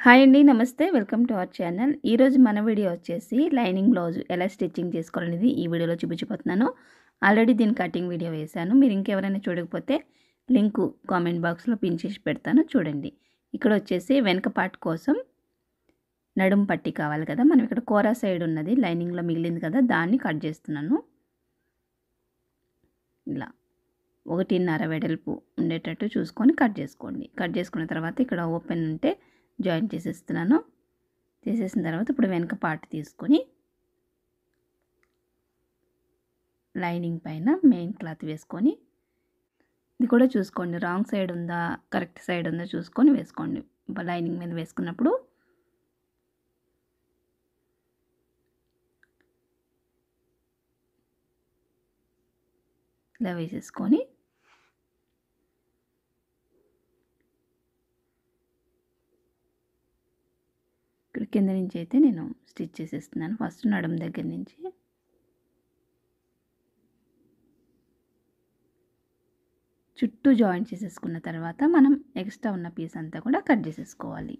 Hi అండి. నమస్తే. Welcome to our channel. ఈరోజు మన వీడియో వచ్చేసి లైనింగ్ బ్లౌజ్ ఎలా స్టిచ్చింగ్ చేసుకోవాలనేది ఈ వీడియోలో చూపించబోతున్నాను. ఆల్రెడీ దీని కటింగ్ వీడియో వేశాను. మీరు ఇంకెవరైనా చూడకపోతే లింకు కామెంట్ బాక్స్లో పిన్ చేసి పెడతాను, చూడండి. ఇక్కడ వచ్చేసి వెనక పార్ట్ కోసం నడుం పట్టి కావాలి కదా. మనం ఇక్కడ కోరా సైడ్ ఉన్నది లైనింగ్లో మిగిలింది కదా, దాన్ని కట్ చేస్తున్నాను. ఇలా 1.5 వెడల్పు ఉండేటట్టు చూసుకొని కట్ చేసుకోండి. కట్ చేసుకున్న తర్వాత ఇక్కడ ఓపెన్ ఉంటే జాయిన్ చేసేస్తున్నాను. చేసేసిన తర్వాత ఇప్పుడు వెనక పార్ట్ తీసుకొని లైనింగ్ పైన మెయిన్ క్లాత్ వేసుకొని, ఇది కూడా చూసుకోండి రాంగ్ సైడ్ ఉందా కరెక్ట్ సైడ్ ఉందా చూసుకొని వేసుకోండి. లైనింగ్ మీద వేసుకున్నప్పుడు ఇలా వేసేసుకొని ఇక్కడ కింద నుంచి అయితే నేను స్టిచ్ చేసేస్తున్నాను. ఫస్ట్ నడుం దగ్గర నుంచి చుట్టూ జాయిన్ చేసేసుకున్న తర్వాత మనం ఎక్స్ట్రా ఉన్న పీస్ అంతా కూడా కట్ చేసేసుకోవాలి.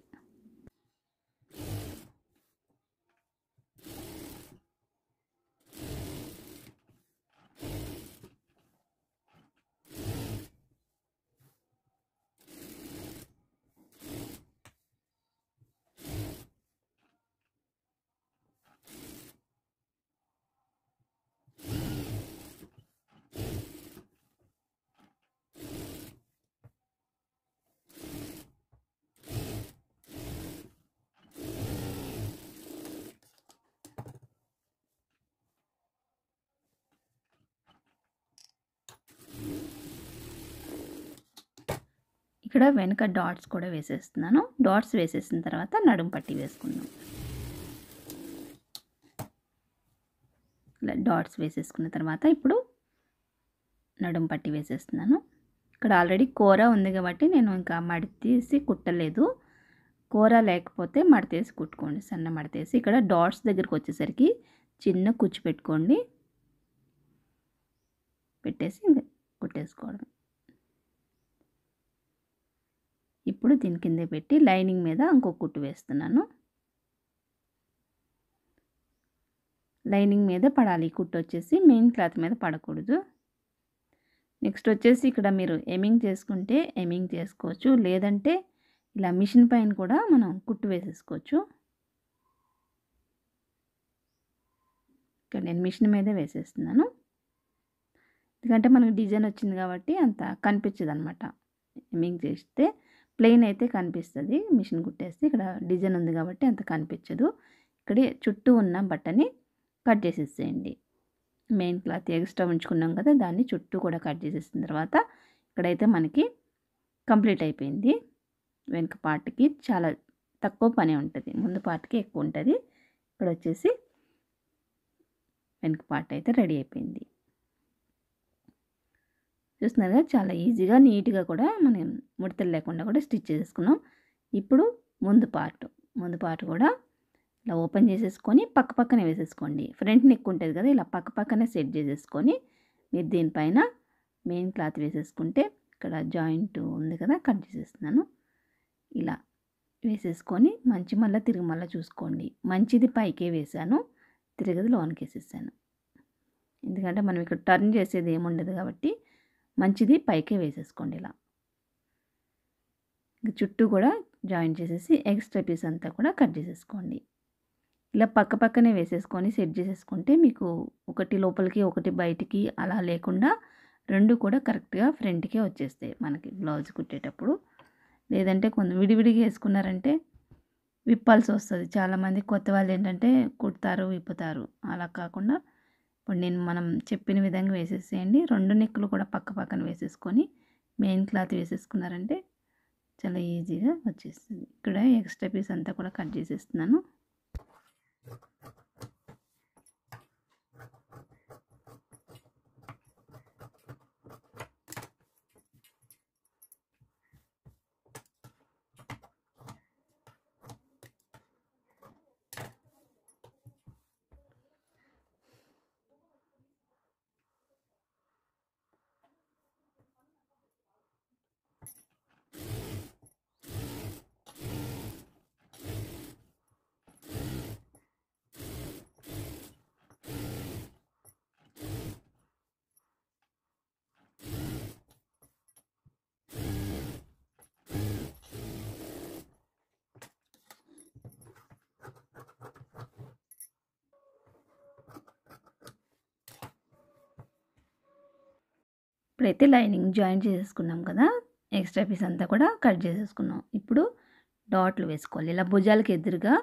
ఇక్కడ వెనక డాట్స్ కూడా వేసేస్తున్నాను. డాట్స్ వేసేసిన తర్వాత నడుం పట్టి వేసుకుందాం. ఇలా డాట్స్ వేసేసుకున్న తర్వాత ఇప్పుడు నడుం పట్టి వేసేస్తున్నాను. ఇక్కడ ఆల్రెడీ కూర ఉంది కాబట్టి నేను ఇంకా మడితీసి కుట్టలేదు. కూర లేకపోతే మడతేసి కుట్టుకోండి, సన్న మడతేసి. ఇక్కడ డాట్స్ దగ్గరికి వచ్చేసరికి చిన్న కుచ్చు పెట్టుకోండి, పెట్టేసి కుట్టేసుకోవడం. ఇప్పుడు దీని కింద పెట్టి లైనింగ్ మీద ఇంకో కుట్టు వేస్తున్నాను. లైనింగ్ మీద పడాలి కుట్టు, వచ్చేసి మెయిన్ క్లాత్ మీద పడకూడదు. నెక్స్ట్ వచ్చేసి ఇక్కడ మీరు ఎమింగ్ చేసుకుంటే ఎమింగ్ చేసుకోవచ్చు, లేదంటే ఇలా మిషన్ పైన కూడా మనం కుట్టు వేసేసుకోవచ్చు. ఇక్కడ నేను మిషన్ మీదే వేసేస్తున్నాను, ఎందుకంటే మనకు డిజైన్ వచ్చింది కాబట్టి అంత కనిపించదు అనమాట. ఎమింగ్ చేస్తే ప్లెయిన్ అయితే కనిపిస్తుంది, మిషన్ కుట్టేస్తే ఇక్కడ డిజైన్ ఉంది కాబట్టి అంత కనిపించదు. ఇక్కడ చుట్టూ ఉన్న బట్టని కట్ చేసేసేయండి. మెయిన్ క్లాత్ ఎక్స్ట్రా ఉంచుకున్నాం కదా, దాన్ని చుట్టూ కూడా కట్ చేసేసిన తర్వాత ఇక్కడైతే మనకి కంప్లీట్ అయిపోయింది. వెనుక పార్ట్కి చాలా తక్కువ పని ఉంటుంది, ముందు పార్ట్కి ఎక్కువ ఉంటుంది. ఇక్కడ వచ్చేసి వెనుక పార్ట్ అయితే రెడీ అయిపోయింది. చూస్తున్నారు కదా, చాలా ఈజీగా నీట్గా కూడా మనం ముడతలు లేకుండా కూడా స్టిచ్ చేసుకున్నాం. ఇప్పుడు ముందు పార్ట్ కూడా ఇలా ఓపెన్ చేసేసుకొని పక్క పక్కనే వేసేసుకోండి. ఫ్రంట్ నెక్ ఉంటుంది కదా, ఇలా పక్క పక్కనే సెట్ చేసేసుకొని మీరు దీనిపైన మెయిన్ క్లాత్ వేసేసుకుంటే, ఇక్కడ జాయింట్ ఉంది కదా కట్ చేసేస్తున్నాను. ఇలా వేసేసుకొని మళ్ళీ తిరిగి చూసుకోండి. మంచిది పైకే వేసాను, తిరగది లోనికి వేసేసాను. ఎందుకంటే మనం ఇక్కడ టర్న్ చేసేది ఏముండదు కాబట్టి మంచిది పైకే వేసేసుకోండి. ఇలా చుట్టూ కూడా జాయిన్ చేసేసి ఎక్స్ట్రా పీస్ అంతా కూడా కట్ చేసేసుకోండి. ఇలా పక్క పక్కనే వేసేసుకొని సెట్ చేసేసుకుంటే మీకు ఒకటి లోపలికి ఒకటి బయటికి అలా లేకుండా రెండు కూడా కరెక్ట్గా ఫ్రంట్కే వచ్చేస్తాయి మనకి బ్లౌజ్ కుట్టేటప్పుడు. లేదంటే కొంచెం విడివిడిగా వేసుకున్నారంటే విప్పాల్సి వస్తుంది. చాలామంది కొత్త వాళ్ళు ఏంటంటే కుడతారు విప్పుతారు, అలా కాకుండా ఇప్పుడు మనం చెప్పిన విధంగా వేసేసేయండి. రెండు నెక్కులు కూడా పక్క పక్కన వేసేసుకొని మెయిన్ క్లాత్ వేసేసుకున్నారంటే చాలా ఈజీగా వచ్చేస్తుంది. ఇక్కడ ఎక్స్ట్రా పీస్ అంతా కూడా కట్ చేసేస్తున్నాను. ఇప్పుడైతే లైనింగ్ జాయిన్ చేసేసుకున్నాం కదా, ఎక్స్ట్రా పీస్ అంతా కూడా కట్ చేసేసుకున్నాం. ఇప్పుడు డాట్లు వేసుకోవాలి. ఇలా భుజాలకు ఎదురుగా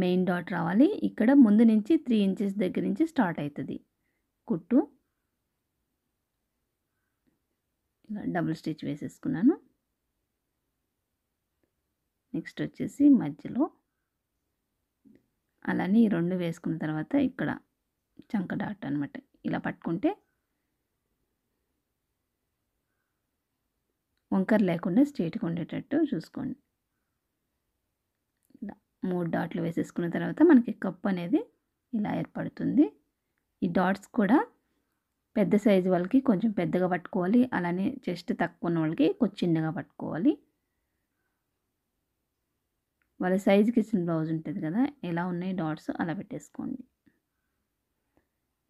మెయిన్ డాట్ రావాలి. ఇక్కడ ముందు నుంచి 3 ఇంచెస్ దగ్గర నుంచి స్టార్ట్ అవుతుంది కుట్టు. ఇలా డబుల్ స్టిచ్ వేసేసుకున్నాను. నెక్స్ట్ వచ్చేసి మధ్యలో అలానే ఈ 2 వేసుకున్న తర్వాత ఇక్కడ చంక డాట్ అనమాట ఇలా పట్టుకుంటే వంకర లేకుండా స్ట్రైట్గా ఉండేటట్టు చూసుకోండి. ఇలా 3 డాట్లు వేసేసుకున్న తర్వాత మనకి కప్ అనేది ఇలా ఏర్పడుతుంది. ఈ డాట్స్ కూడా పెద్ద సైజు వాళ్ళకి కొంచెం పెద్దగా పట్టుకోవాలి, అలానే చెస్ట్ తక్కువ ఉన్న వాళ్ళకి కొంచెం చిన్నగా పట్టుకోవాలి. వాళ్ళ సైజుకి ఇచ్చిన బ్లౌజ్ ఉంటుంది కదా, ఎలా ఉన్నాయి డాట్స్ అలా పెట్టేసుకోండి.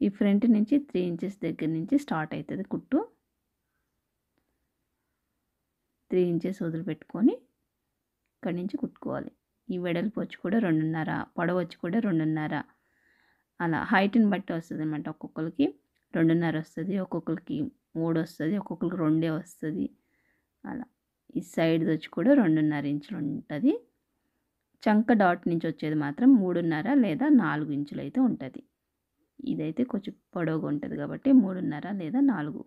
ఈ ఫ్రంట్ నుంచి 3 ఇంచెస్ దగ్గర నుంచి స్టార్ట్ అవుతుంది కుట్టు. 3 ఇంచెస్ వదిలిపెట్టుకొని ఇక్కడి నుంచి కుట్టుకోవాలి. ఈ వెడల్పు వచ్చి కూడా 2.5, పొడవు వచ్చి కూడా 2.5, అలా హైట్ని బట్టి వస్తుంది అనమాట. ఒక్కొక్కరికి 2.5 వస్తుంది, ఒక్కొక్కరికి 3 వస్తుంది, ఒక్కొక్కరికి 2 వస్తుంది. అలా ఈ సైడ్ వచ్చి కూడా 2.5 ఇంచులు ఉంటుంది. చంక డాట్ నుంచి వచ్చేది మాత్రం 3.5 లేదా 4 ఇంచులు అయితే ఉంటుంది. ఇదైతే కొంచెం పొడవుగా ఉంటుంది కాబట్టి 3.5 లేదా 4.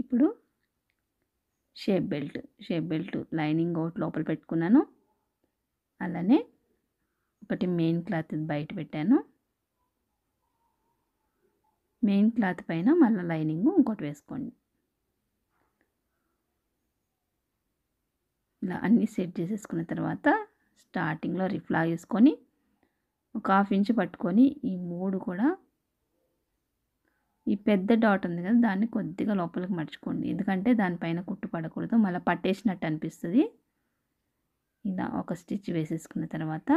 ఇప్పుడు షేప్ బెల్ట్ లైనింగ్ ఒకటి లోపల పెట్టుకున్నాను. అలానే ఒకటి మెయిన్ క్లాత్ బయట పెట్టాను. మెయిన్ క్లాత్ పైన మళ్ళీ లైనింగ్ ఇంకోటి వేసుకోండి. ఇలా అన్నీ సెట్ చేసేసుకున్న తర్వాత స్టార్టింగ్లో రిఫ్లా వేసుకొని ఒక 1/2 ఇంచ్ పట్టుకొని ఈ 3 కూడా ఈ పెద్ద డాట్ ఉంది కదా దాన్ని కొద్దిగా లోపలికి మర్చుకోండి, ఎందుకంటే దానిపైన కుట్టు పడకూడదు, మళ్ళీ పట్టేసినట్టు అనిపిస్తుంది. ఇలా ఒక స్టిచ్ వేసేసుకున్న తర్వాత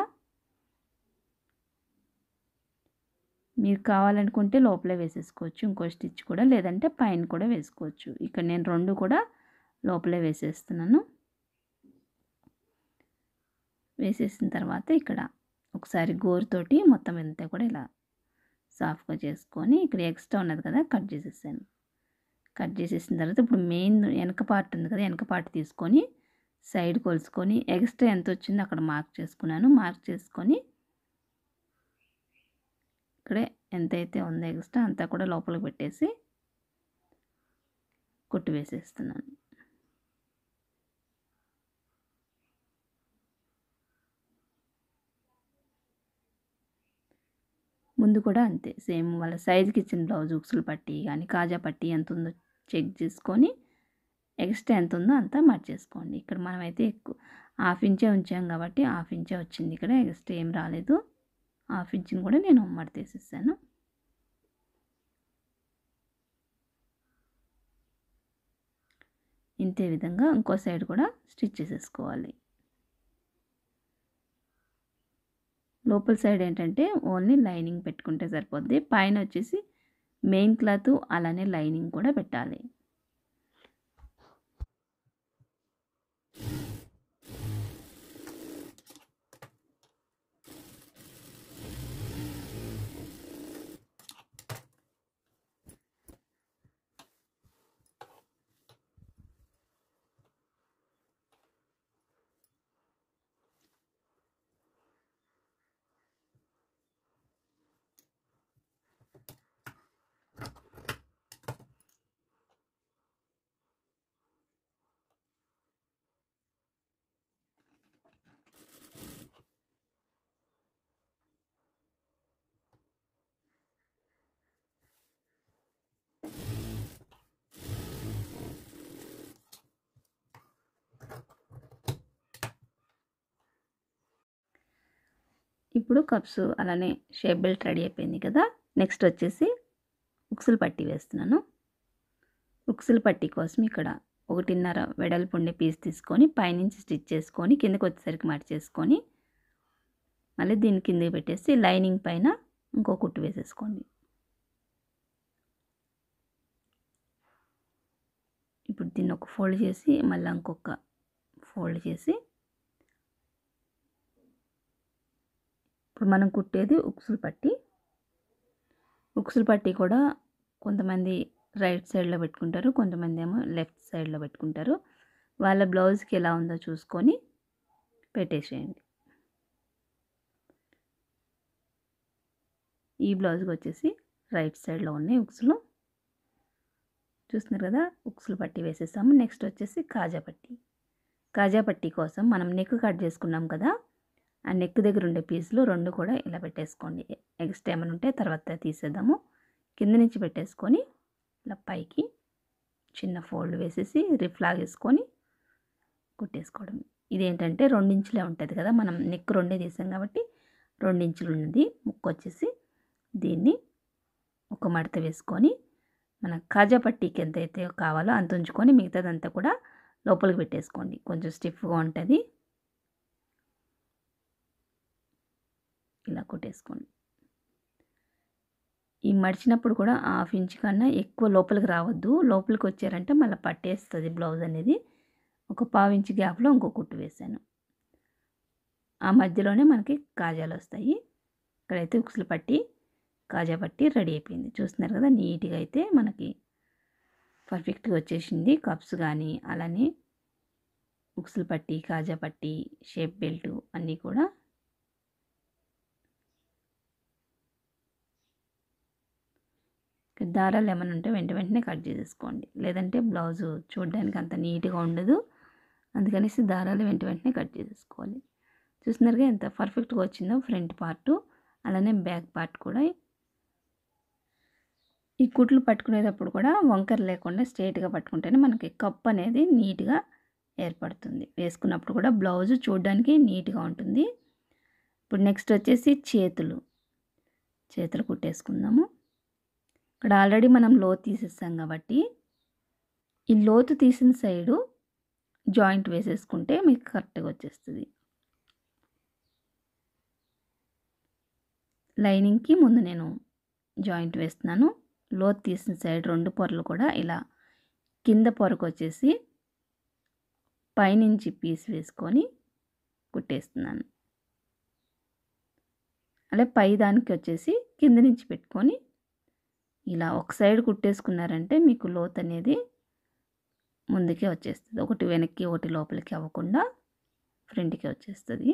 మీరు కావాలనుకుంటే లోపలే వేసేసుకోవచ్చు ఇంకో స్టిచ్ కూడా, లేదంటే పైన కూడా వేసుకోవచ్చు. ఇక్కడ నేను 2 కూడా లోపలే వేసేస్తున్నాను. వేసేసిన తర్వాత ఇక్కడ ఒకసారి గోరుతోటి మొత్తం అంతా కూడా ఇలా సాఫ్ట్గా చేసుకొని ఇక్కడ ఎక్స్ట్రా ఉన్నది కదా కట్ చేసేసాను. కట్ చేసేసిన తర్వాత ఇప్పుడు మెయిన్ వెనక పార్ట్ ఉంది కదా, వెనక పార్ట్ తీసుకొని సైడ్ కొలుసుకొని ఎక్స్ట్రా ఎంత వచ్చిందో అక్కడ మార్క్ చేసుకున్నాను. మార్క్ చేసుకొని ఇక్కడే ఎంతైతే ఉందో ఎక్స్ట్రా అంతా కూడా లోపలికి పెట్టేసి కుట్టు వేసేస్తున్నాను. ముందు కూడా అంతే సేమ్ వాళ్ళ సైజుకి ఇచ్చిన బ్లౌజ్ ఉక్సులు పట్టి కానీ కాజా పట్టి ఎంత ఉందో చెక్ చేసుకొని ఎక్స్ట్రా ఎంత ఉందో అంతా మర్చేసుకోండి. ఇక్కడ మనమైతే ఎక్కువ 1/2 ఇంచే ఉంచాం కాబట్టి 1/2 ఇంచే వచ్చింది, ఇక్కడ ఎక్స్ట్రా ఏం రాలేదు. 1/2 ఇంచుని కూడా నేను మడతేసేసాను. ఇంతే విధంగా ఇంకో సైడ్ కూడా స్టిచ్ చేసేసుకోవాలి. లోపల సైడ్ ఏంటంటే ఓన్లీ లైనింగ్ పెట్టుకుంటే సరిపోద్ది, పైన వచ్చేసి మెయిన్ క్లాత్ అలానే లైనింగ్ కూడా పెట్టాలి. ఇప్పుడు కప్స్ అలానే షేప్ బెల్ట్ రెడీ అయిపోయింది కదా, నెక్స్ట్ వచ్చేసి ఉక్సులు పట్టి వేస్తున్నాను. ఉక్సులు పట్టి కోసం ఇక్కడ 1.5 వెడల్పు ఉండే పీస్ తీసుకొని పైనుంచి స్టిచ్ చేసుకొని కిందకి వచ్చేసరికి మడిచేసుకొని మళ్ళీ దీని కిందకి పెట్టేసి లైనింగ్ పైన ఇంకో కుట్టు వేసేసుకోండి. ఇప్పుడు దీన్ని ఒక ఫోల్డ్ చేసి మళ్ళీ ఇంకొక ఫోల్డ్ చేసి ఇప్పుడు మనం కుట్టేది ఉక్సులు పట్టి. ఉక్సులు పట్టి కూడా కొంతమంది రైట్ సైడ్లో పెట్టుకుంటారు, కొంతమంది ఏమో లెఫ్ట్ సైడ్లో పెట్టుకుంటారు. వాళ్ళ బ్లౌజ్కి ఎలా ఉందో చూసుకొని పెట్టేసేయండి. ఈ బ్లౌజ్కి వచ్చేసి రైట్ సైడ్లో ఉన్నాయి ఉక్సులు. చూస్తున్నారు కదా, ఉక్సులు పట్టి వేసేసాము. నెక్స్ట్ వచ్చేసి కాజా పట్టి. కాజా పట్టి కోసం మనం నెక్ కట్ చేసుకున్నాం కదా, ఆ నెక్ దగ్గర ఉండే పీసులు రెండు కూడా ఇలా పెట్టేసుకోండి. ఎక్స్ట్రా ఏమైనా ఉంటే తర్వాత తీసేద్దాము. కింద నుంచి పెట్టేసుకొని ఇలా పైకి చిన్న ఫోల్డ్ వేసేసి రిఫ్ లాగేసుకొని కుట్టేసుకోవడం. ఇదేంటంటే 2 ఇంచులే ఉంటుంది కదా, మనం నెక్ 2 తీసాం కాబట్టి 2 ఇంచులు ఉన్నది ముక్క వచ్చేసి. దీన్ని ఒక మడత వేసుకొని మన కాజా పట్టీకి ఎంతైతే కావాలో అంత ఉంచుకొని మిగతాదంతా కూడా లోపలికి పెట్టేసుకోండి. కొంచెం స్టిఫ్గా ఉంటుంది. ఇలా కుట్టేసుకోండి. ఈ మడిచినప్పుడు కూడా 1/2 ఇంచ్ కన్నా ఎక్కువ లోపలికి రావద్దు. లోపలికి వచ్చారంటే మళ్ళీ పట్టేస్తుంది బ్లౌజ్ అనేది. ఒక 1/4 ఇంచ్ గ్యాప్లో ఇంకో కుట్టు వేసాను. ఆ మధ్యలోనే మనకి కాజాలు వస్తాయి. ఇక్కడైతే ఉక్సులు పట్టి కాజా పట్టి రెడీ అయిపోయింది. చూస్తున్నారు కదా, నీట్గా అయితే మనకి పర్ఫెక్ట్గా వచ్చేసింది. కప్స్ కానీ అలానే ఉక్సులు పట్టి, కాజా పట్టి, షేప్ బెల్ట్ అన్నీ కూడా. దారాలు ఏమైనా ఉంటే వెంటనే కట్ చేసేసుకోండి, లేదంటే బ్లౌజు చూడడానికి అంత నీట్గా ఉండదు. అందుకనేసి దారాలు వెంటనే కట్ చేసేసుకోవాలి. చూస్తున్నారుగా ఎంత పర్ఫెక్ట్గా వచ్చిందో ఫ్రంట్ పార్టు, అలానే బ్యాక్ పార్ట్ కూడా. ఈ కుట్లు పట్టుకునేటప్పుడు కూడా వంకర లేకుండా స్ట్రైట్గా పట్టుకుంటేనే మనకి కప్ అనేది నీట్గా ఏర్పడుతుంది. వేసుకున్నప్పుడు కూడా బ్లౌజు చూడడానికి నీట్గా ఉంటుంది. ఇప్పుడు నెక్స్ట్ వచ్చేసి చేతులు కుట్టేసుకుందాము. ఇక్కడ ఆల్రెడీ మనం లోతు తీసేస్తాం కాబట్టి ఈ లోతు తీసిన సైడు జాయింట్ వేసేసుకుంటే మీకు కరెక్ట్గా వచ్చేస్తుంది. లైనింగ్కి ముందు నేను జాయింట్ వేస్తున్నాను. లోతు తీసిన సైడ్ 2 పొరలు కూడా ఇలా కింద పొరకు వచ్చేసి పైనుంచి పీస్ వేసుకొని కుట్టేస్తున్నాను. అలా పై దానికి వచ్చేసి కింద నుంచి పెట్టుకొని ఇలా ఒక సైడ్ కుట్టేసుకున్నారంటే మీకు లోతు అనేది ముందుకే వచ్చేస్తుంది. ఒకటి వెనక్కి ఒకటి లోపలికి అవ్వకుండా ఫ్రంట్కి వచ్చేస్తుంది.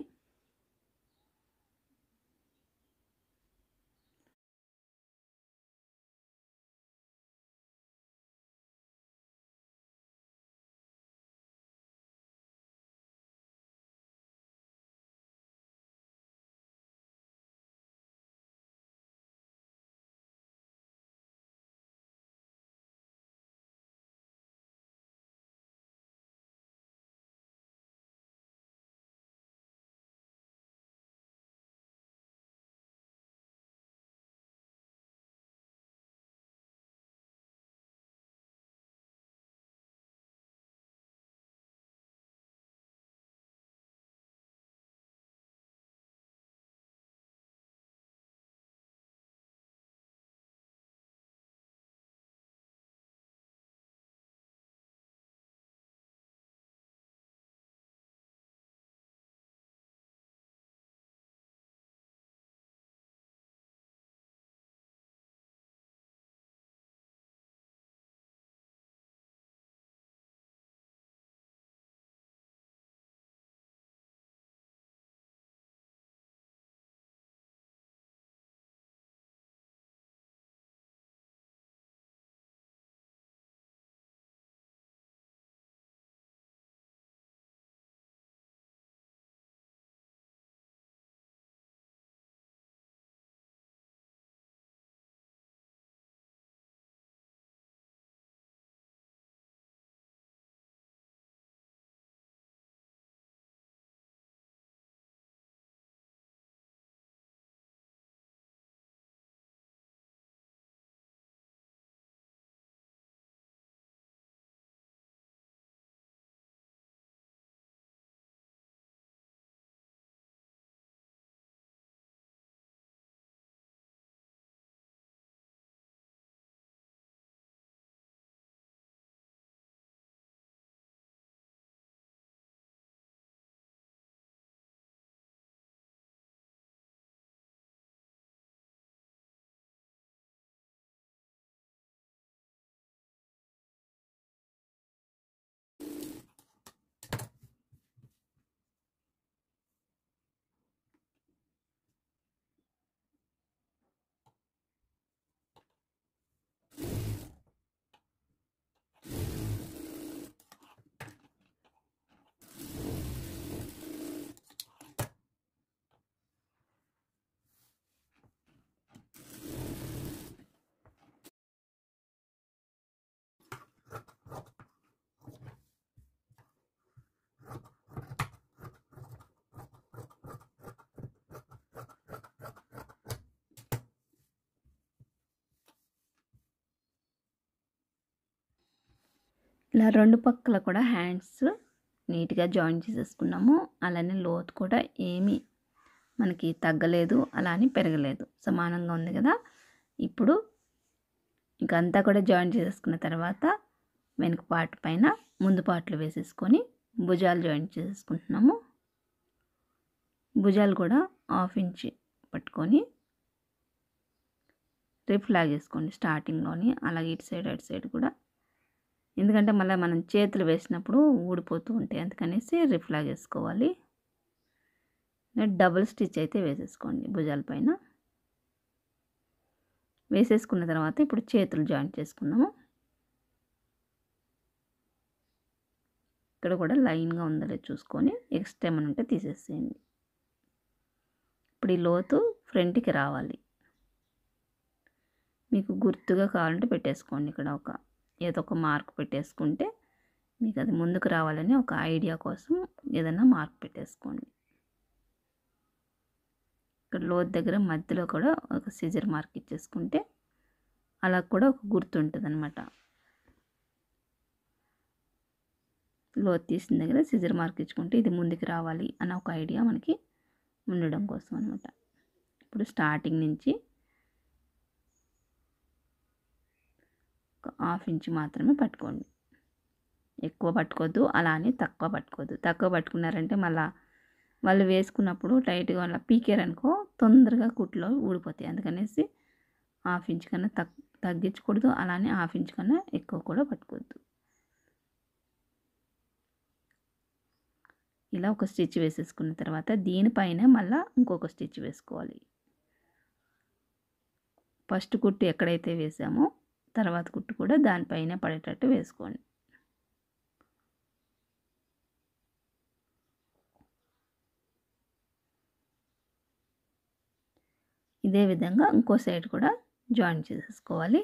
ఇలా రెండు పక్కల కూడా హ్యాండ్స్ నీట్గా జాయిన్ చేసేసుకున్నాము. అలానే లోతు కూడా ఏమీ మనకి తగ్గలేదు, అలా అని పెరగలేదు, సమానంగా ఉంది కదా. ఇప్పుడు ఇంకంతా కూడా జాయిన్ చేసేసుకున్న తర్వాత వెనుక పార్ట్ పైన ముందు పార్ట్లు వేసేసుకొని భుజాలు జాయిన్ చేసేసుకుంటున్నాము. భుజాలు కూడా 1/2 ఇంచ్ పట్టుకొని రిప్ లాగేసుకోండి స్టార్టింగ్లోని, అలాగే ఇటు సైడ్ అటు సైడ్ కూడా, ఎందుకంటే మళ్ళీ మనం చేతులు వేసినప్పుడు ఊడిపోతూ ఉంటాయి, అందుకనేసి రిప్ లాగేసుకోవాలి. డబుల్ స్టిచ్ అయితే వేసేసుకోండి భుజాల పైన. వేసేసుకున్న తర్వాత ఇప్పుడు చేతులు జాయిన్ చేసుకుందాము. ఇక్కడ కూడా లైన్గా ఉందో లేదో చూసుకొని ఎక్స్ట్రా ఏమైనా ఉంటే తీసేసేయండి. ఇప్పుడు ఈ లోతు ఫ్రంట్కి రావాలి. మీకు గుర్తుగా కావాలంటే పెట్టేసుకోండి, ఇక్కడ ఏదో ఒక మార్క్ పెట్టేసుకుంటే మీకు అది ముందుకు రావాలని ఒక ఐడియా కోసం ఏదైనా మార్క్ పెట్టేసుకోండి. ఇక్కడ లోతు దగ్గర మధ్యలో కూడా ఒక సిజర్ మార్క్ ఇచ్చేసుకుంటే అలా కూడా ఒక గుర్తు ఉంటుంది అనమాట. లోతు తీసిన దగ్గర సిజర్ మార్క్ ఇచ్చుకుంటే ఇది ముందుకు రావాలి అన్న ఒక ఐడియా మనకి ఉండడం కోసం అనమాట. ఇప్పుడు స్టార్టింగ్ నుంచి ఒక 1/2 ఇంచ్ మాత్రమే పట్టుకోండి, ఎక్కువ పట్టుకోవద్దు, అలా అని తక్కువ పట్టుకోవద్దు. తక్కువ పట్టుకున్నారంటే మళ్ళీ వాళ్ళు వేసుకున్నప్పుడు టైట్గా అలా పీకారనుకో తొందరగా కుట్లో ఊడిపోతాయి, అందుకనేసి 1/2 ఇంచ్ కన్నా తగ్గించకూడదు, అలానే 1/2 ఇంచ్ కన్నా ఎక్కువ కూడా పట్టుకోవద్దు. ఇలా ఒక స్టిచ్ వేసేసుకున్న తర్వాత దీనిపైన మళ్ళీ ఇంకొక స్టిచ్ వేసుకోవాలి. ఫస్ట్ కుట్టు ఎక్కడైతే వేసామో తర్వాత కుట్టు కూడా దానిపైన పడేటట్టు వేసుకోండి. ఇదే విధంగా ఇంకో సైడ్ కూడా జాయిన్ చేసేసుకోవాలి.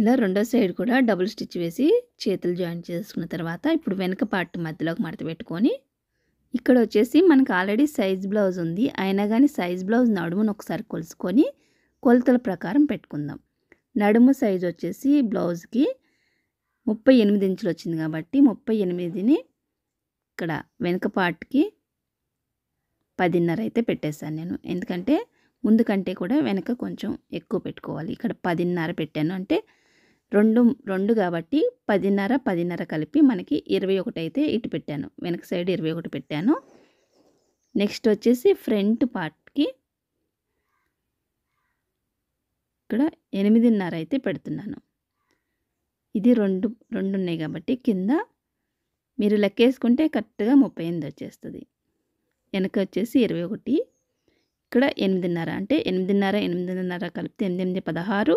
ఇలా రెండో సైడ్ కూడా డబుల్ స్టిచ్ వేసి చేతులు జాయిన్ చేసుకున్న తర్వాత ఇప్పుడు వెనక పార్ట్ మధ్యలోకి మడత పెట్టుకొని ఇక్కడ వచ్చేసి మనకు ఆల్రెడీ సైజ్ బ్లౌజ్ ఉంది, అయినా కానీ సైజ్ బ్లౌజ్ నడుమును ఒకసారి కొలుసుకొని కొలతల ప్రకారం పెట్టుకుందాం. నడుము సైజ్ వచ్చేసి బ్లౌజ్కి 38 ఇంచులు వచ్చింది కాబట్టి 38ని ఇక్కడ వెనక పార్ట్కి 10.5 అయితే పెట్టేశాను నేను, ఎందుకంటే ముందు కంటే కూడా వెనక కొంచెం ఎక్కువ పెట్టుకోవాలి. ఇక్కడ 10.5 పెట్టాను, అంటే రెండు కాబట్టి 10.5 కలిపి మనకి 21 అయితే ఇటు పెట్టాను, వెనక సైడ్ 21 పెట్టాను. నెక్స్ట్ వచ్చేసి ఫ్రంట్ పార్ట్కి ఇక్కడ 8.5 అయితే పెడుతున్నాను. ఇది రెండు ఉన్నాయి కాబట్టి కింద మీరు లెక్కేసుకుంటే కరెక్ట్గా 38 వచ్చేస్తుంది. వెనక వచ్చేసి 21, ఇక్కడ 8.5, అంటే 8.5 కలిపితే 8, 16,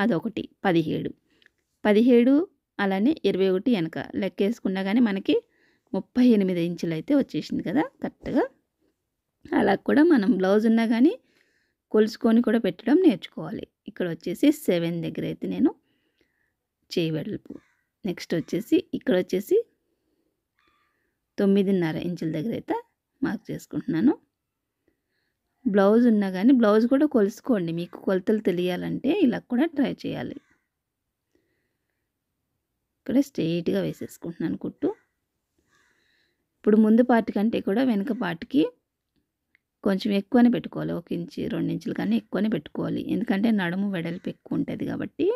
అదొకటి 17, అలానే 21 వెనక లెక్కేసుకున్నా కానీ మనకి 38 ఇంచులు అయితే వచ్చేసింది కదా కరెక్ట్గా. అలా కూడా మనం బ్లౌజ్ ఉన్నా కానీ కొలుసుకొని కూడా పెట్టడం నేర్చుకోవాలి. ఇక్కడ వచ్చేసి 7 దగ్గర అయితే నేను చేయి వెడల్పు, నెక్స్ట్ వచ్చేసి ఇక్కడ వచ్చేసి 9.5 ఇంచుల దగ్గర అయితే మార్క్ చేసుకుంటున్నాను. బ్లౌజ్ ఉన్నా కానీ బ్లౌజ్ కూడా కొలుసుకోండి, మీకు కొలతలు తెలియాలంటే ఇలా కూడా ట్రై చేయాలి. ఇక్కడ స్ట్రెయిట్గా వేసేసుకుంటున్నాను కుట్టు. ఇప్పుడు ముందు పార్ట్ కంటే కూడా వెనక పార్ట్కి కొంచెం ఎక్కువనే పెట్టుకోవాలి, 1 ఇంచ్ 2 ఇంచుల కన్నా ఎక్కువనే పెట్టుకోవాలి, ఎందుకంటే నడుము వెడల్పు ఎక్కువ ఉంటుంది కాబట్టి.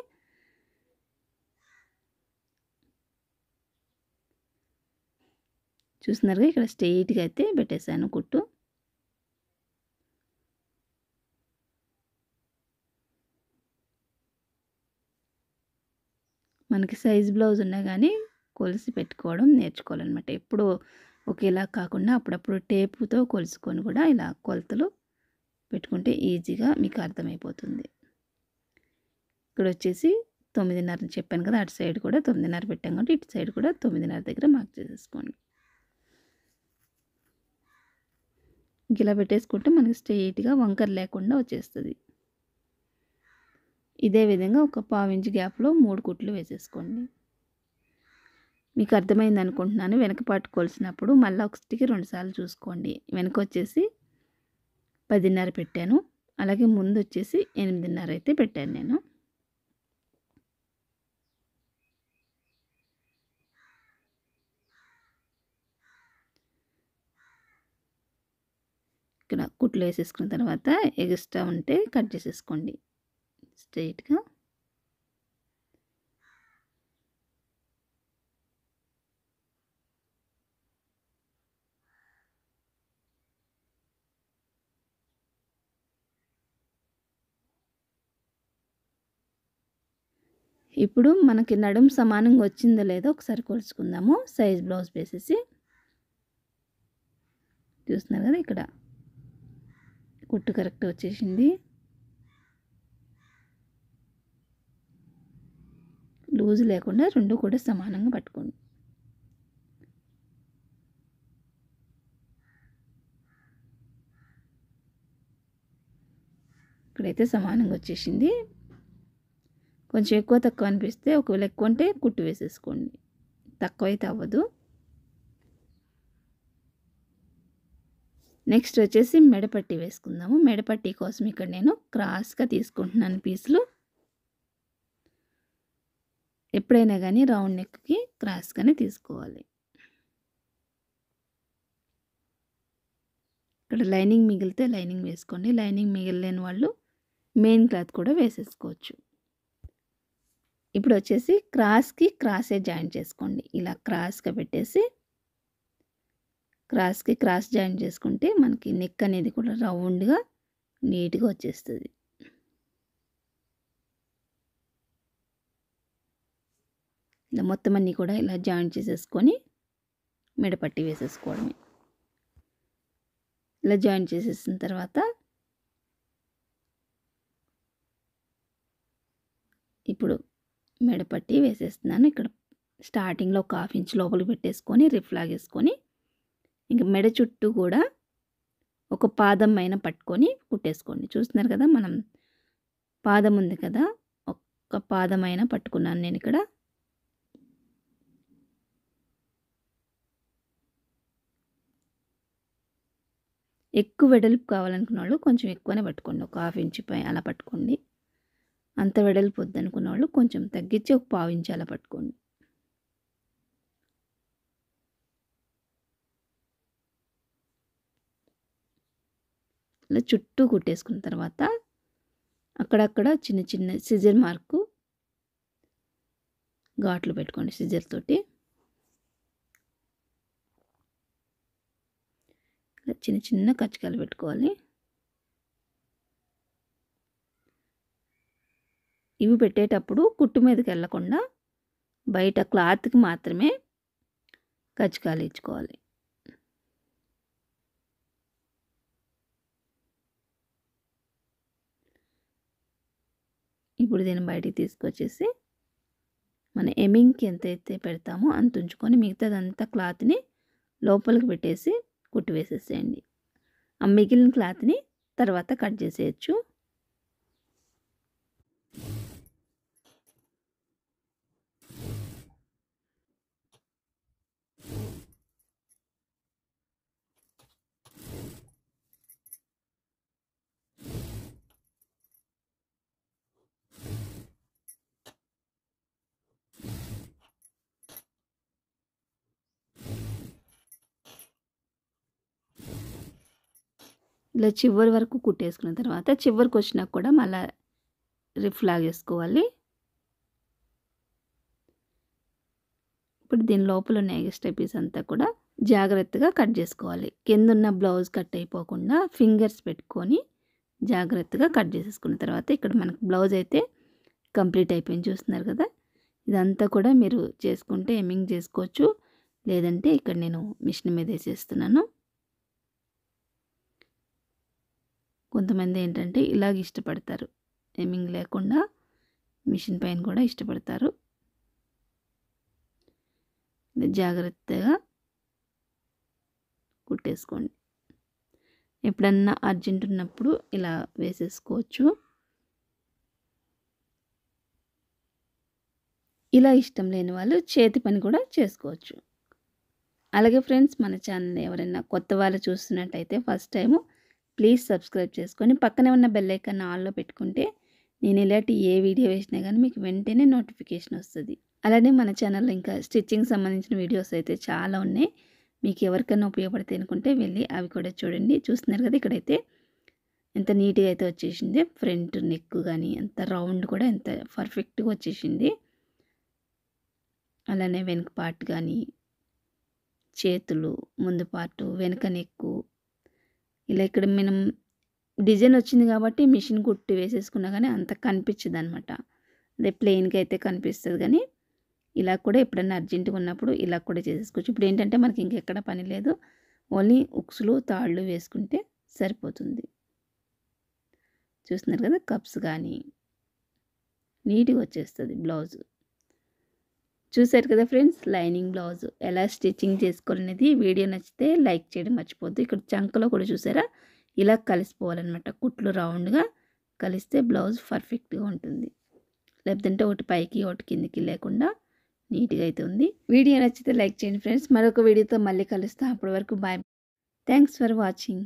చూస్తున్నారుగా ఇక్కడ స్ట్రెయిట్గా అయితే పెట్టేశాను కుట్టు. మనకి సైజ్ బ్లౌజ్ ఉన్నా కానీ కొలిసి పెట్టుకోవడం నేర్చుకోవాలన్నమాట. ఎప్పుడు ఒకేలా కాకుండా అప్పుడప్పుడు టేపుతో కొలుసుకొని కూడా ఇలా కొలతలు పెట్టుకుంటే ఈజీగా మీకు అర్థమైపోతుంది. ఇక్కడ వచ్చేసి 9:30 చెప్పాను కదా, అటు సైడ్ కూడా 9:30 పెట్టాం కాబట్టి ఇటు సైడ్ కూడా 9:30 దగ్గర మార్క్ చేసేసుకోండి. ఇలా పెట్టేసుకుంటే మనకి స్ట్రెయిట్గా వంకర లేకుండా వచ్చేస్తుంది. ఇదే విధంగా ఒక 1/2 ఇంచ్ గ్యాప్లో 3 కుట్లు వేసేసుకోండి. మీకు అర్థమైంది అనుకుంటున్నాను. వెనక పార్ట్ కొలిసినప్పుడు మళ్ళీ ఒకటికి 2 సార్లు చూసుకోండి. వెనక వచ్చేసి 10:30 పెట్టాను, అలాగే ముందు వచ్చేసి 8:30 అయితే పెట్టాను నేను. ఇక్కడ కుట్లు వేసేసుకున్న తర్వాత ఎక్స్ట్రా ఉంటే కట్ చేసేసుకోండి స్ట్రైట్గా. ఇప్పుడు మనకి నడుము సమానంగా వచ్చిందో లేదో ఒకసారి కొలుచుకుందాము. సైజ్ బ్లౌజ్ వేసేసి చూస్తున్నారు కదా, ఇక్కడ కుట్టు కరెక్ట్ వచ్చేసింది. లూజ్ లేకుండా రెండు కూడా సమానంగా పట్టుకోండి. ఇక్కడైతే సమానంగా వచ్చేసింది. కొంచెం ఎక్కువ తక్కువ అనిపిస్తే ఒకవేళ ఎక్కువ అంటే కుట్టు వేసేసుకోండి, తక్కువ అయితే అవ్వదు. నెక్స్ట్ వచ్చేసి మెడపట్టి వేసుకుందాము. మెడపట్టి కోసం ఇక్కడ నేను క్రాస్గా తీసుకుంటున్నాను పీసులు. ఎప్పుడైనా కానీ రౌండ్ నెక్కి క్రాస్గానే తీసుకోవాలి. ఇక్కడ లైనింగ్ మిగిలితే లైనింగ్ వేసుకోండి, లైనింగ్ మిగిలిలేని వాళ్ళు మెయిన్ క్లాత్ కూడా వేసేసుకోవచ్చు. ఇప్పుడు వచ్చేసి క్రాస్కి క్రాసే జాయిన్ చేసుకోండి. ఇలా క్రాస్గా పెట్టేసి క్రాస్కి క్రాస్ జాయిన్ చేసుకుంటే మనకి నెక్ అనేది కూడా రౌండ్గా నీట్గా వచ్చేస్తుంది. ఇలా మొత్తం అన్నీ కూడా ఇలా జాయిన్ చేసేసుకొని మెడపట్టి వేసేసుకోవడమే. ఇలా జాయిన్ చేసేసిన తర్వాత ఇప్పుడు మెడపట్టి వేసేస్తున్నాను. ఇక్కడ స్టార్టింగ్లో ఒక 1/2 ఇంచ్ లోపలికి పెట్టేసుకొని రిఫ్ లాగేసుకొని ఇంకా మెడ చుట్టూ కూడా ఒక పాదం పైన పట్టుకొని కుట్టేసుకోండి. చూస్తున్నారు కదా, మనం పాదం ఉంది కదా, ఒక్క పాదం అయినా పట్టుకున్నాను నేను ఇక్కడ. ఎక్కువ వెడల్పు కావాలనుకున్న వాళ్ళు కొంచెం ఎక్కువనే పట్టుకోండి, ఒక 1/2 ఇంచ్ పై అలా పట్టుకోండి. అంత వెడల్పు వద్దనుకున్న వాళ్ళు కొంచెం తగ్గించి ఒక 1/2 ఇంచ్ అలా పట్టుకోండి. ఇలా చుట్టూ కుట్టేసుకున్న తర్వాత అక్కడక్కడ చిన్న చిన్న సిజర్ మార్కు ఘాట్లు పెట్టుకోండి సిజర్ తోటి. ఇలా చిన్న చిన్న కచ్చకాలు పెట్టుకోవాలి. ఇవి పెట్టేటప్పుడు కుట్టు మీదకి వెళ్ళకుండా బయట క్లాత్కి మాత్రమే కచ్చకాలు ఇచ్చుకోవాలి. ఇప్పుడు దీన్ని బయటికి తీసుకొచ్చేసి మన ఎమింగ్కి ఎంతైతే పెడతామో అంత ఉంచుకొని మిగతాదంతా క్లాత్ని లోపలికి పెట్టేసి కుట్టు వేసేసేయండి. ఆ మిగిలిన క్లాత్ని తర్వాత కట్ చేసేయచ్చు. ఇలా చివరి వరకు కుట్టేసుకున్న తర్వాత చివరికి వచ్చినాక కూడా మళ్ళీ రిఫ్ లాగేసుకోవాలి. ఇప్పుడు దీని లోపల ఉన్న ఎక్స్ట్రా పీస్ అంతా కూడా జాగ్రత్తగా కట్ చేసుకోవాలి. కిందున్న బ్లౌజ్ కట్ అయిపోకుండా ఫింగర్స్ పెట్టుకొని జాగ్రత్తగా కట్ చేసేసుకున్న తర్వాత ఇక్కడ మనకు బ్లౌజ్ అయితే కంప్లీట్ అయిపోయింది. చూస్తున్నారు కదా, ఇదంతా కూడా మీరు చేసుకుంటే ఎమ్మింగ్ చేసుకోవచ్చు, లేదంటే ఇక్కడ నేను మిషన్ మీద వేసేస్తున్నాను. కొంతమంది ఏంటంటే ఇలాగ ఇష్టపడతారు ఎమ్మింగ్ లేకుండా, మిషన్ పైన కూడా ఇష్టపడతారు. జాగ్రత్తగా కుట్టేసుకోండి. ఎప్పుడన్నా అర్జెంట్ ఉన్నప్పుడు ఇలా వేసేసుకోవచ్చు. ఇలా ఇష్టం లేని వాళ్ళు చేతి పని కూడా చేసుకోవచ్చు. అలాగే ఫ్రెండ్స్, మన ఛానల్ ఎవరైనా కొత్త వాళ్ళు చూస్తున్నట్టయితే ఫస్ట్ టైము ప్లీజ్ సబ్స్క్రైబ్ చేసుకొని పక్కనే ఉన్న బెల్ ఐకాన్ ఆన్లో పెట్టుకుంటే నేను ఇలాంటి ఏ వీడియో వేసినా కానీ మీకు వెంటనే నోటిఫికేషన్ వస్తుంది. అలానే మన ఛానల్లో ఇంకా స్టిచ్చింగ్ సంబంధించిన వీడియోస్ అయితే చాలా ఉన్నాయి. మీకు ఎవరికైనా ఉపయోగపడితే అనుకుంటే వెళ్ళి అవి కూడా చూడండి. చూస్తున్నారు కదా, ఇక్కడైతే ఎంత నీట్గా అయితే వచ్చేసింది. ఫ్రంట్ నెక్ కానీ ఎంత రౌండ్ కూడా ఎంత పర్ఫెక్ట్గా వచ్చేసింది. అలానే వెనుక పార్ట్ కానీ, చేతులు, ముందు పార్టు, వెనుక నెక్కు, ఇలా ఇక్కడ మనం డిజైన్ వచ్చింది కాబట్టి మిషన్ కుట్టి వేసేసుకున్నా కానీ అంత కనిపించదు అనమాట. అదే ప్లెయిన్గా అయితే కనిపిస్తుంది. కానీ ఇలా కూడా ఎప్పుడైనా అర్జెంటుగా ఉన్నప్పుడు ఇలా కూడా చేసేసుకోవచ్చు. ఇప్పుడు ఏంటంటే మనకి ఇంకెక్కడ పని లేదు, ఓన్లీ ఉక్సులు తాళ్ళు వేసుకుంటే సరిపోతుంది. చూస్తున్నారు కదా, కప్స్ కానీ నీట్గా వచ్చేస్తుంది బ్లౌజు. చూసారు కదా ఫ్రెండ్స్, లైనింగ్ బ్లౌజ్ ఎలా స్టిచ్చింగ్ చేసుకోవాలనేది. వీడియో నచ్చితే లైక్ చేయడం మర్చిపోద్దు. ఇక్కడ చంకలో కూడా చూసారా, ఇలా కలిసిపోవాలన్నమాట. కుట్లు రౌండ్గా కలిస్తే బ్లౌజ్ పర్ఫెక్ట్గా ఉంటుంది. లేదంటే ఒకటి పైకి ఒకటి కిందికి లేకుండా నీట్గా అయితే ఉంది. వీడియో నచ్చితే లైక్ చేయండి ఫ్రెండ్స్. మరొక వీడియోతో మళ్ళీ కలుస్తాం. అప్పటి వరకు బాయ్. Thanks for watching.